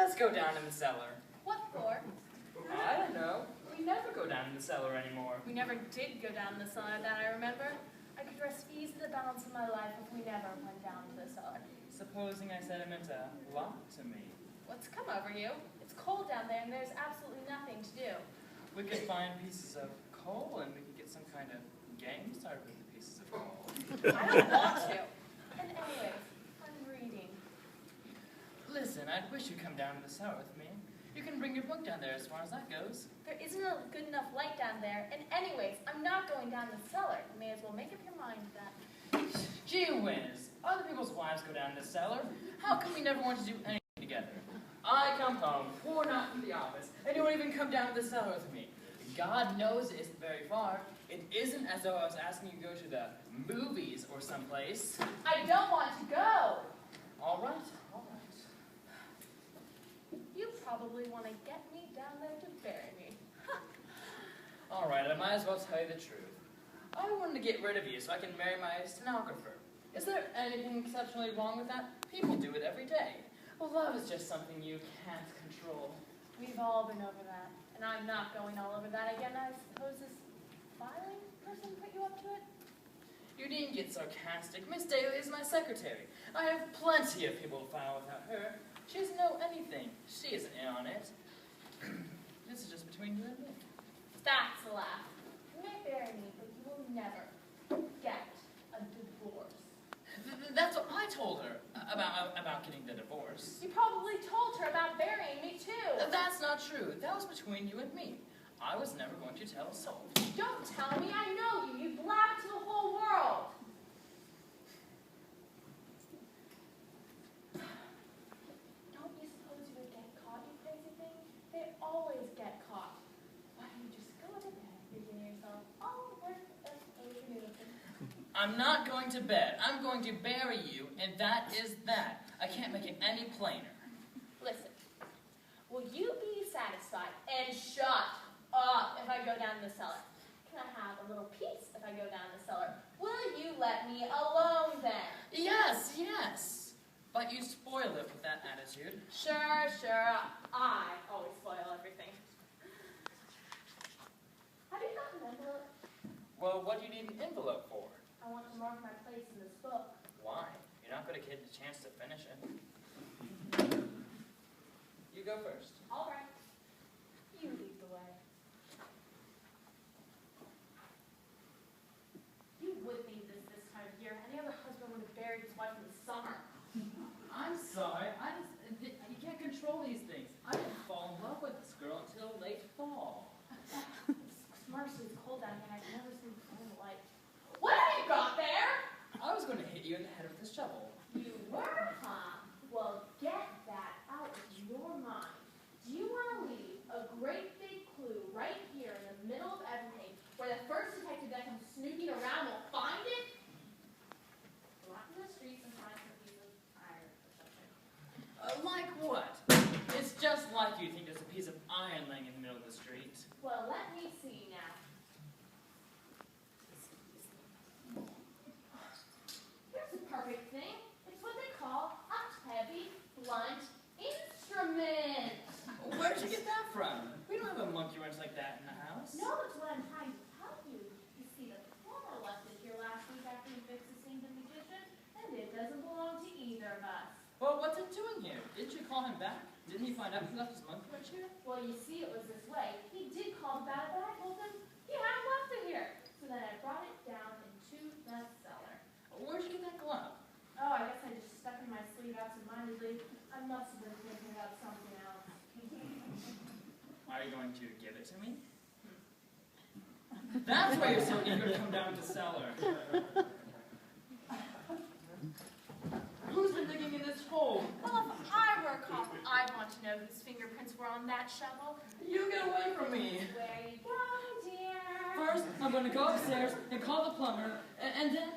Let's go down in the cellar. What for? I don't know. We never go down in the cellar anymore. We never did go down in the cellar, that I remember. I could rest easy the balance of my life if we never went down to the cellar. Supposing I said it meant a lot to me. What's come over you? It's cold down there and there's absolutely nothing to do. We could find pieces of coal and we could get some kind of game started with the pieces of coal. I don't want to. And anyways, I'm reading. Listen, I'd wish you'd come down to the cellar with me. You can bring your book down there as far as that goes. There isn't a good enough light down there. And anyways, I'm not going down the cellar. You may as well make up your mind to that. Gee whiz, other people's wives go down the cellar. How come we never want to do anything together? I come home, worn out from the office, and you won't even come down to the cellar with me. God knows it isn't very far. It isn't as though I was asking you to go to the movies or someplace. I don't want to go. All right, all right. You probably want to get me down there to bury me. All right, I might as well tell you the truth. I wanted to get rid of you so I can marry my stenographer. Is there anything exceptionally wrong with that? People do it every day. Love is just something you can't control. We've all been over that, and I'm not going all over that again. I suppose this filing person put you up to it? You needn't get sarcastic. Miss Daly is my secretary. I have plenty of people to file without her. She doesn't know anything. She isn't in on it. This is just between you and me. That's a laugh. You may bury me, but you will never get a divorce. That's what I told her about getting the divorce. You probably told her about burying me, too. That's not true. That was between you and me. I was never going to tell a soul. Don't tell me. I know you. You blab it to the whole world. Don't you suppose you would get caught, you crazy thing? They always get caught. Why don't you just go to bed, thinking to yourself, oh, work as a I'm not going to bed. I'm going to bury you, and that is that. I can't make it any plainer. Listen, will you be satisfied and shut up if I go down the cellar? Can I have a little peace if I go down the cellar? Will you let me alone then? Yes, yes. But you spoil it with that attitude. Sure, sure. I always spoil everything. Have you got an envelope? Well, what do you need an envelope for? I want to mark my place in this book. Why? You're not going to get a chance to finish it. You go first. All right. You lead the way. You would think this time of year. Any other husband would have buried his wife in the summer. I'm sorry. You can't control these things. I didn't fall in love with this girl until late fall. It's mercifully cold down here. I've never seen the light. What have you got there? I was going to hit you in the head with this shovel. You were, huh? Well, get that out of your mind. Do you want to leave a great big clue right here in the middle of everything where the first detective that comes snooping around will find it? Go out in the streets and find some piece of iron or something. Like what? It's just like you think there's a piece of iron laying in the middle of the street. Well, let me see now. Here's a perfect thing. It's what they call a heavy, blunt instrument. Where'd you get that from? We don't have a monkey wrench like that in the house. No, it's what I'm trying to tell you. You see, the plumber left it here last week after he fixed the sink in the kitchen, and it doesn't belong to either of us. Well, what's it doing here? Didn't you call him back? Didn't he find out he left his monkey wrench here? Well, you see, it was this way. He did call about it, but I told him he hadn't left it here. So then I brought it down into the cellar. Where'd you get that glove? Oh, I guess I just stuck in my sleeve absentmindedly. I must have been thinking about something else. Are you going to give it to me? That's why you're so eager to come down to the cellar. Who's been digging in this hole? Well, if I were a cop, I'd want to know whose fingerprints were on that shovel. You get away from me. Where are you going, dear? First, I'm going to go upstairs and call the plumber, and then